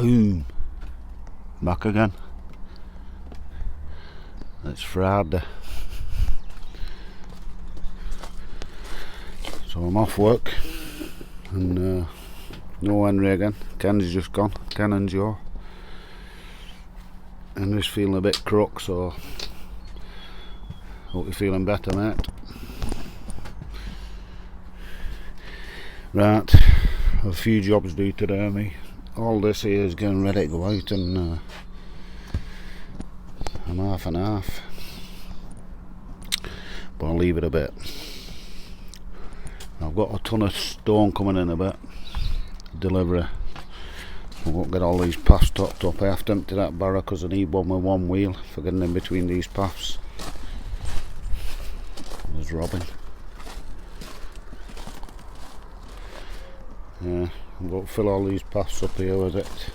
Boom. Back again. It's Friday. So I'm off work. And no Henry again. Ken's just gone. Ken and Joe. Henry's feeling a bit crook, so hope you're feeling better, mate. Right, a few jobs due today, me. All this here is getting ready to go out, and I'm half and half. But I'll leave it a bit. I've got a ton of stone coming in a bit. Delivery. I won't get all these paths topped up. I have to empty that barrow because I need one with one wheel for getting in between these paths. There's Robin. Yeah, I'm going to fill all these paths up here with it.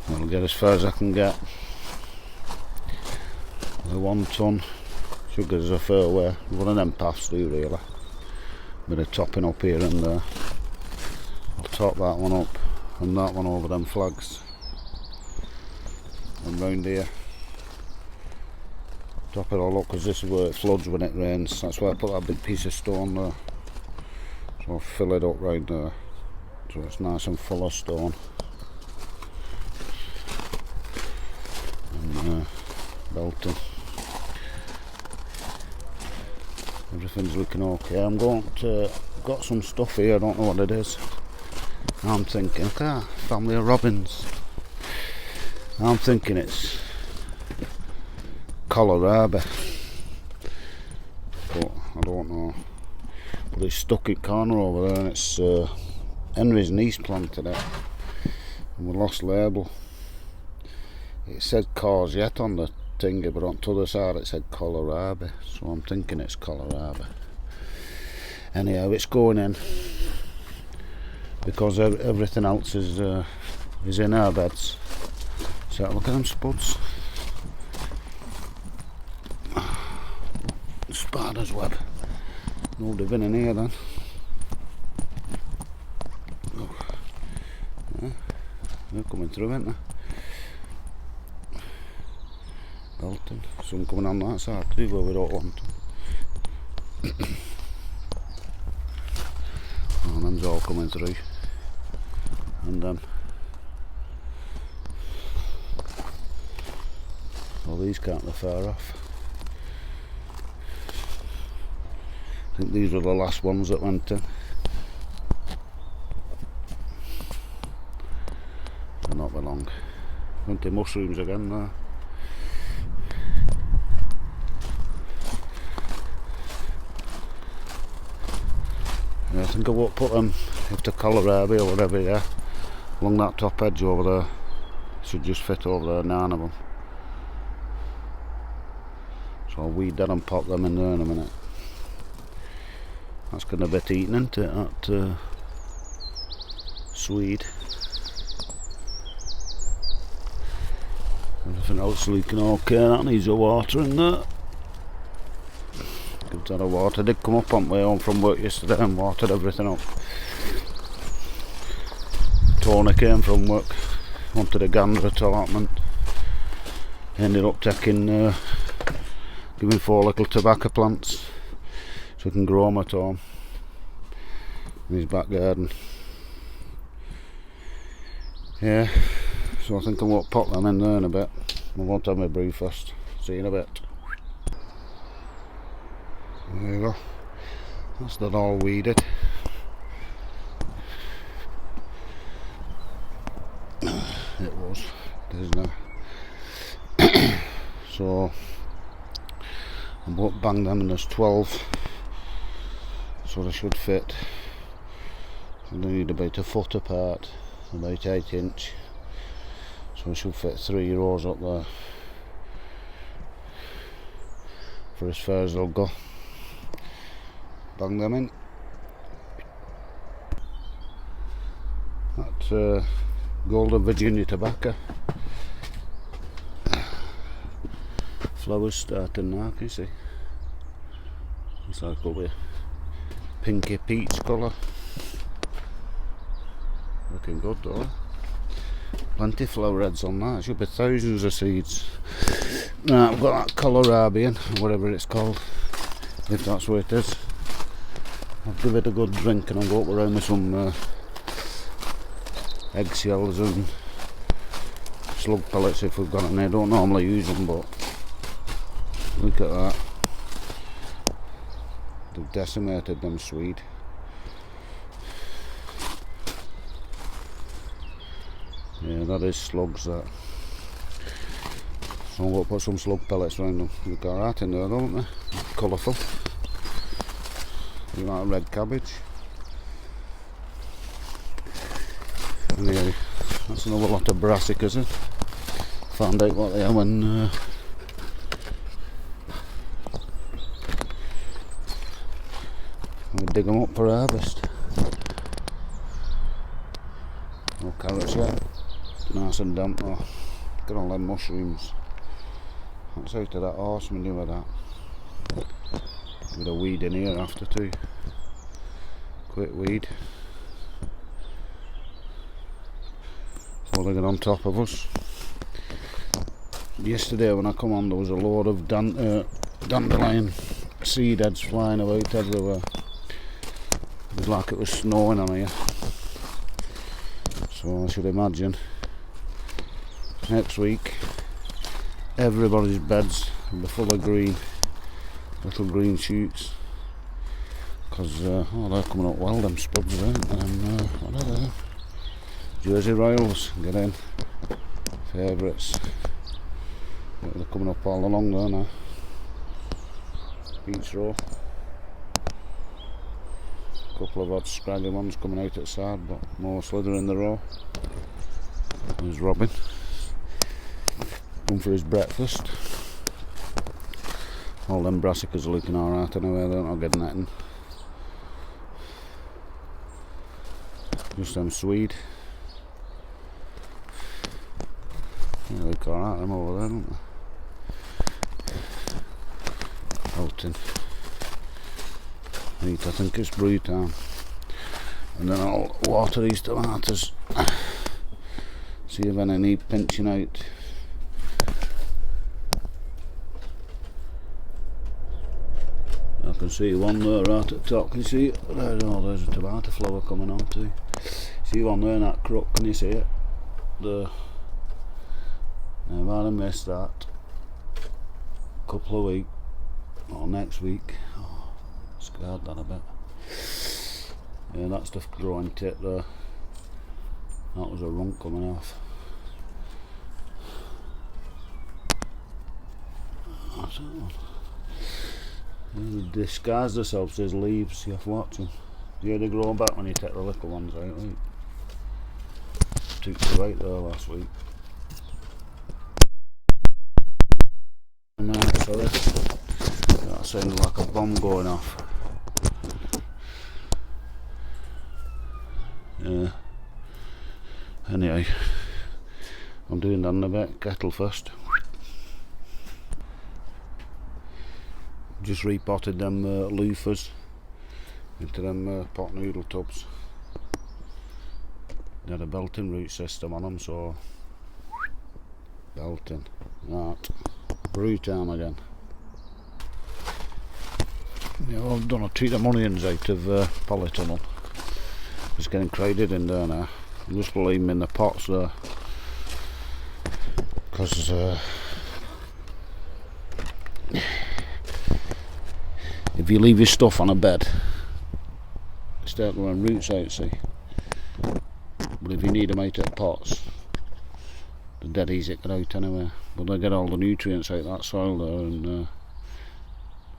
I'll get as far as I can get. The 1 ton should get us a fair way. One of them paths do really. Bit of topping up here and there. I'll top that one up and that one over them flags. And round here. Top it all up because this is where it floods when it rains. That's why I put that big piece of stone there. So I'll fill it up right there, so it's nice and full of stone. And belting. Everything's looking okay. I'm going to, got some stuff here, I don't know what it is. I'm thinking, okay, family of robins. I'm thinking it's kohlrabi, but I don't know. But it's stuck in corner over there, and it's Henry's niece planted it, and we lost label. It said courgette on the thingy, but on the other side it said kohlrabi, so I'm thinking it's kohlrabi. Anyhow, it's going in because everything else is in our beds. So look at them spuds. Spider's web. No living in here then. Oh. Yeah, they're coming through, aren't they? Belting. Some coming on that side too, where we don't want. Oh, them's all coming through. And well, these can't be far off. I think these were the last ones that went in. They're not very long. Went to mushrooms again there. Yeah, I think I won't put them after kohlrabi or whatever, yeah, along that top edge over there. Should just fit over there, 9 of them. So I'll weed that and pop them in there in a minute. That's getting a bit eaten into it, that swede. Everything else looking okay. That needs a water in there. Give that a water. I did come up on my way home from work yesterday and watered everything up. Tony came from work, wanted a gander at Allotment. Ended up taking, giving 4 little tobacco plants so he can grow them at home in his back garden. Yeah, so I think I won't pop them in there in a bit. I won't have my brew first. See you in a bit. There you go. That's that all weeded. It was. It is now. So I won't bang them, and there's 12. So they should fit. And they need about a foot apart, about 8 inch. So we should fit 3 rows up there for as far as they'll go. Bang them in. That's Golden Virginia tobacco. Flowers starting now, can you see? It's like a pinky peach colour. Looking good though. Plenty of flower heads on that. It should be thousands of seeds. Now I've got that kohlrabi, whatever it's called, if that's what it is. I'll give it a good drink and I'll go up around with some eggshells and slug pellets if we've got any. I don't normally use them, but look at that. They've decimated them Swede. Yeah, that is slugs, that. So I'm going to put some slug pellets around them. They've got that in there, don't they? Colourful. You like red cabbage. Anyway, that's another lot of brassicas. Found out what they are when we dig them up for harvest. No carrots yet. Nice and damp though. Got all them mushrooms. That's out of that horse manure, that. With a weed in here after too. Quick weed. So they get on top of us. Yesterday when I come on there was a load of dandelion seed heads flying about everywhere. It was like it was snowing on here. So I should imagine next week everybody's beds will be full of green, little green shoots, because oh, they're coming up well, them spuds, aren't they? And what are they? Jersey Royals, get in, favourites. They're coming up all along there now. Each row. A couple of odd scraggy ones coming out at the side, but mostly they're in the row. There's Robin. Come for his breakfast. All them brassicas are looking alright anyway, they're not getting anything. Just them Swede. They look alright, them over there, don't they? Outing. Right, I think it's brew time. And then I'll water these tomatoes. See if any need pinching out. I can see one there right at the top. Can you see it? There's a tomato flower coming on too. See one there in that crook, can you see it? There. Now if I'd have missed that couple of weeks or next week, oh, scared that a bit. Yeah, that's the growing tip there. That was a rump coming off. That's that one. Yeah, they disguise themselves as leaves, you have to watch them. Yeah, they grow back when you take the little ones out, right? Took the right there last week. No, sorry. That sounded like a bomb going off. Yeah. Anyway, I'm doing that in a bit. Kettle first. Just repotted them loofahs into them pot noodle tubs. They had a belting root system on them, so belting. Right, brew time again. Yeah, I've done a treat of onions out of polytunnel. It's getting crowded in there now. I'm just leaving them in the pots there, because if you leave your stuff on a bed, they start growing roots out, see. But if you need them out of pots, they're dead easy to get out anyway. But they get all the nutrients out of that soil there, and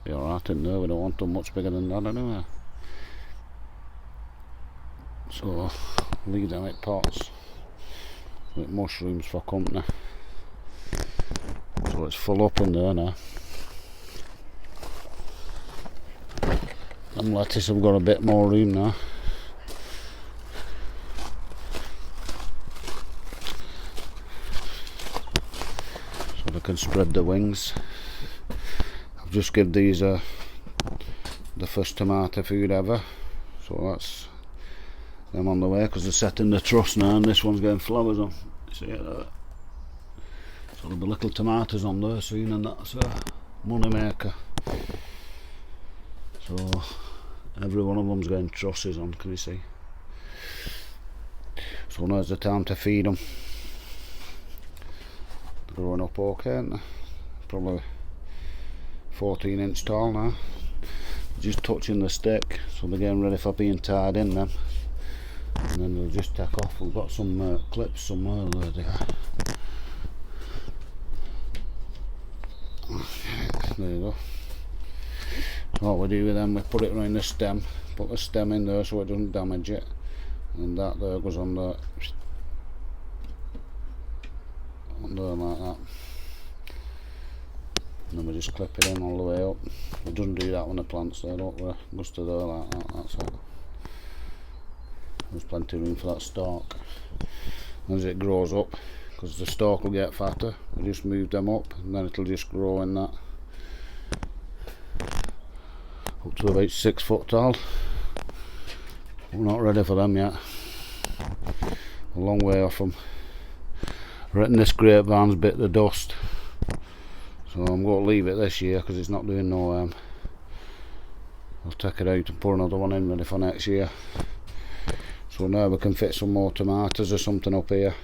be alright in there. We don't want them much bigger than that anyway. So leave them out pots with mushrooms for company. So it's full up in there now. And lettuce have got a bit more room now. So they can spread the wings. I've just given these the first tomato food ever. So that's them on the way, because they're setting the truss now, and this one's getting flowers on. It's See it there? So there'll be little tomatoes on there soon, and that's a money maker. So every one of them's getting trusses on, can you see? So now's the time to feed them. They're growing up okay, aren't they? Probably 14-inch tall now. Just touching the stick, so they're getting ready for being tied in them. And then they'll just take off. We've got some clips somewhere. There they are. There you go. So what we do with them, we put it around the stem, put the stem in there so it doesn't damage it, and that there goes on there like that, and then we just clip it in all the way up. It doesn't do that when the plant's there, don't we? Just to there like that, that's it. There's plenty of room for that stalk. As it grows up, because the stalk will get fatter, we just move them up and then it'll just grow in that up to about 6 foot tall. We're not ready for them yet, a long way off them. I reckon this grapevine's bit the dust, so I'm going to leave it this year because it's not doing no harm. I'll take it out and put another one in ready for next year. So now we can fit some more tomatoes or something up here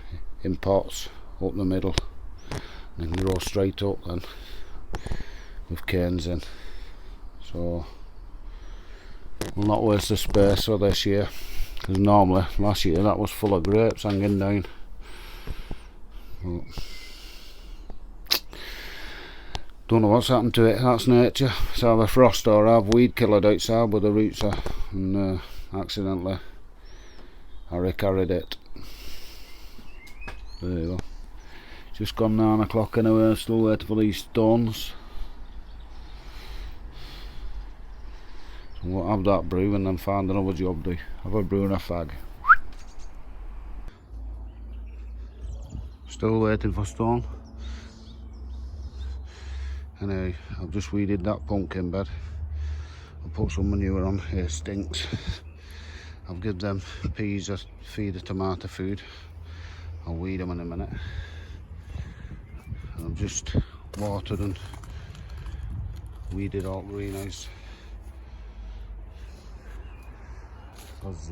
in pots up the middle, and they can grow straight up then with canes in. So we'll not waste the space for this year, because normally last year that was full of grapes hanging down. But don't know what's happened to it. That's nature. It's either frost or I've weed killed outside where the roots are, and accidentally I carried it. There you go. Just gone 9 o'clock anyway, still waiting for these stones. So we'll have that brew and then find another job do. Have a brew and a fag. Still waiting for stone. Anyway, I've just weeded that pumpkin bed. I'll put some manure on, it stinks. I'll give them peas a feed of tomato food. I'll weed them in a minute. And I've just watered and weeded all greenhouse. Because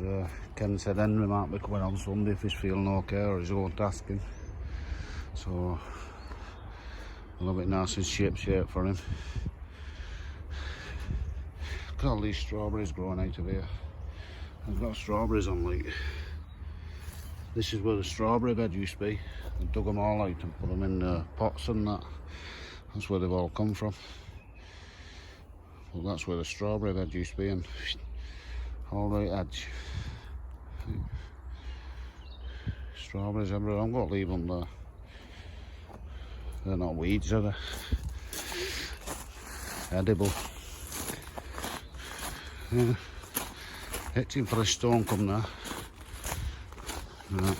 Ken said Henry might be coming on Sunday if he's feeling okay, or he's going to ask him. So I'll have it nice and shape for him. Look at all these strawberries growing out of here. I've got strawberries on, like, this is where the strawberry bed used to be. I dug them all out and put them in pots and that. That's where they've all come from. Well, that's where the strawberry bed used to be, and all right edge. Strawberries everywhere. I'm going to leave them there. They're not weeds, are they? Edible. Yeah. Itching for a stone come there. Right.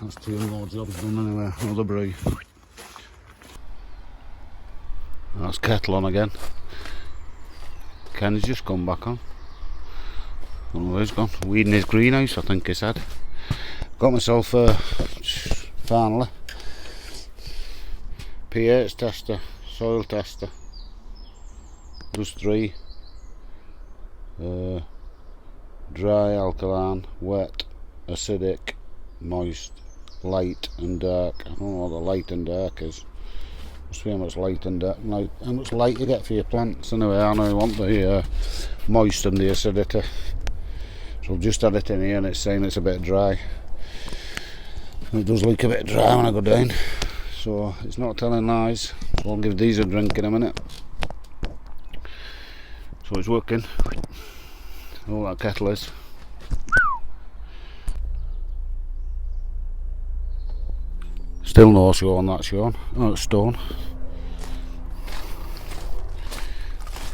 That's 2 more jobs done anyway. Another brew. That's kettle on again. Ken's just come back on. I don't know where he's gone. Weeding his greenhouse, I think he said. Got myself finally pH tester, soil tester. There's 3. Dry, alkaline, wet, acidic, moist, light and dark. I don't know what the light and dark is. Must be how much light and dark, how much light you get for your plants. Anyway, I know you want the moist and the acidity. So I've just had it in here and it's saying it's a bit dry. And it does look a bit dry when I go down. So it's not telling lies. So I'll give these a drink in a minute. So it's working. All that kettle is. Still no show on that Sean. Oh, it's stone.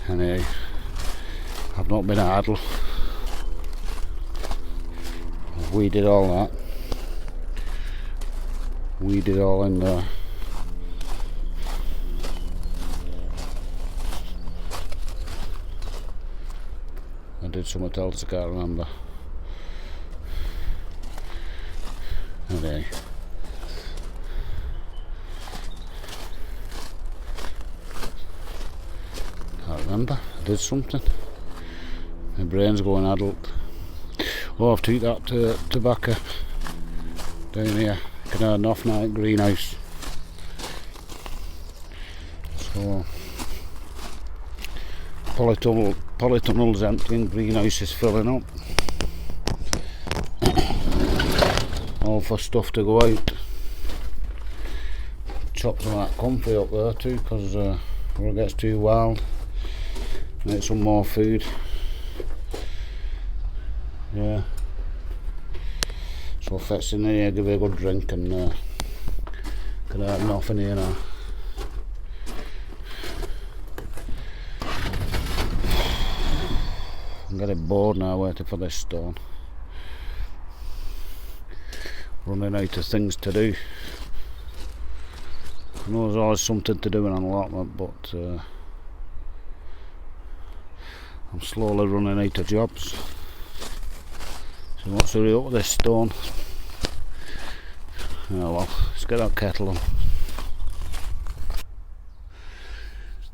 Anyway, I've not been idle. I've weeded all that. Weeded all in there. I did something else I can't remember. Okay. Can't remember. I did something. My brain's going adult. Oh, I've took that tobacco down here. Can have an off-night greenhouse. So polytunnel's empty and greenhouse is filling up. All for stuff to go out. Chop some of that comfy up there too, because before it gets too wild. Make some more food. Yeah. So if it's in here, give it a good drink and get out and off in here now. I'm getting bored now waiting for this stone. Running out of things to do. I know there's always something to do in an allotment, but I'm slowly running out of jobs. So what's the result of this stone? Oh well, let's get that kettle on.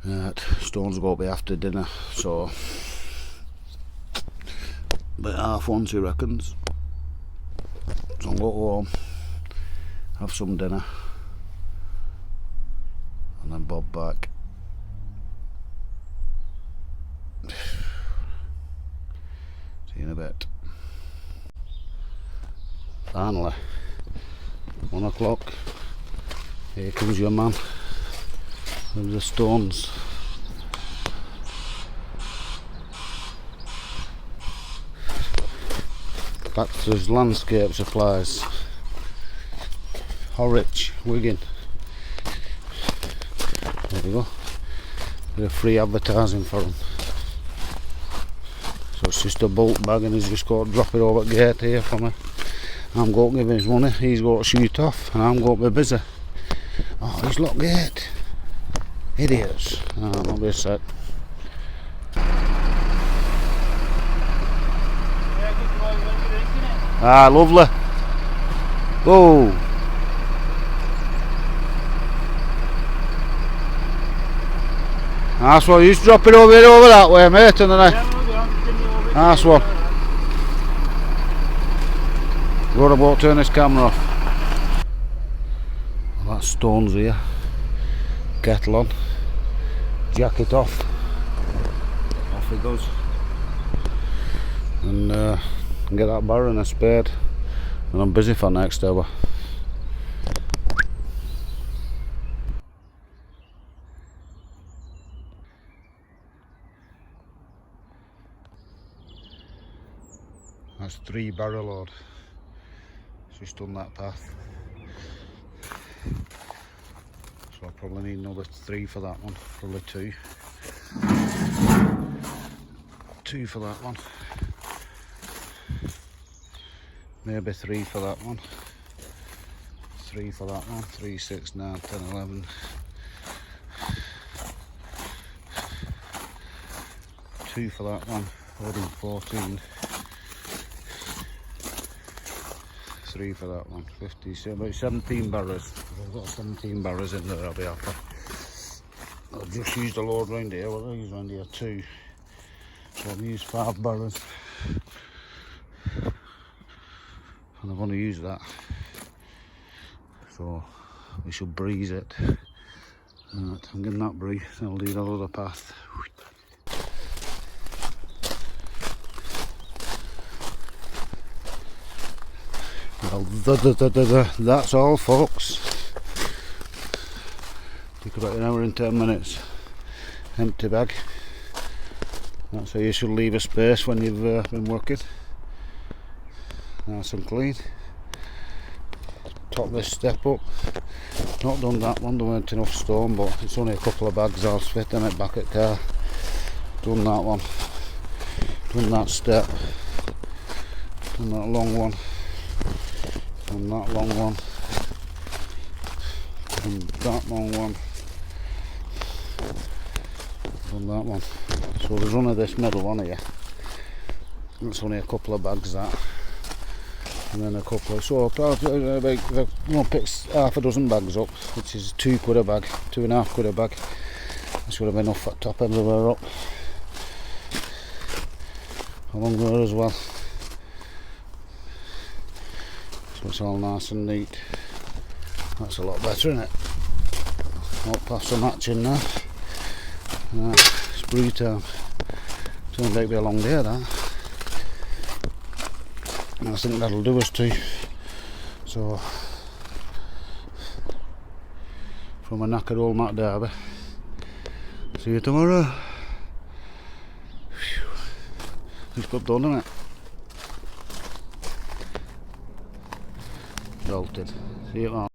Right, stone's got to be after dinner, so about 1:30 he reckons. So I'll go home, have some dinner, and then bob back. See you in a bit. Finally, 1 o'clock. Here comes your man with the stones. Back to his landscape supplies. Horwich, Wigan. There we go. Bit of free advertising for him. So it's just a bulk bag and he's just got to drop it over at gate here for me. I'm going to give him his money, he's got to shoot off and I'm going to be busy. Oh, he's locked gate. Idiots. Oh, not be a sec. Ah, lovely. Whoa. Nice one. You just drop it over that way, mate, and then nice one. What about turn this camera off? Well, that stone's here. Kettle on. Jacket off. Off he goes. And get that barrow and a spade. And I'm busy for next hour. That's 3 barrow load. Just done that path. So I probably need another 3 for that one, probably 2. 2 for that one. Maybe 3 for that one. 3 for that one. 3, 6, 9, 10, 11. 2 for that one. Holding 14. 3 for that one. 50, so about 17 barrows. I've got 17 barrows in there, I'll be happy. I've just used a load round here. Well, I've used round here 2. So I've used 5 barrows. And I'm going to use that. So we should breeze it. Right, I'm getting that breeze, and I'll do that other path. Well, that's all, folks. Took about 1 hour and 10 minutes. Empty bag. That's how you should leave a space when you've been working. Nice and clean. Top this step up. Not done that one, there weren't enough stone, but it's only a couple of bags. I'll fit in it back at car. Done that one. Done that step. Done that long one. And that long one, and that long one, and that one. So there's only this middle one here. It's only a couple of bags that. and then a couple of, so about picks half a dozen bags up, which is £2 a bag, £2.5 a bag. This would have been enough for top everywhere up. Along there as well. So it's all nice and neat. That's a lot better, isn't it? Not past the matching now. Spree time. It's going to be a long day, that. And I think that'll do us too. So, from a knackered old Matt Derby. See you tomorrow. It's got done, isn't it? Jolted. See you tomorrow.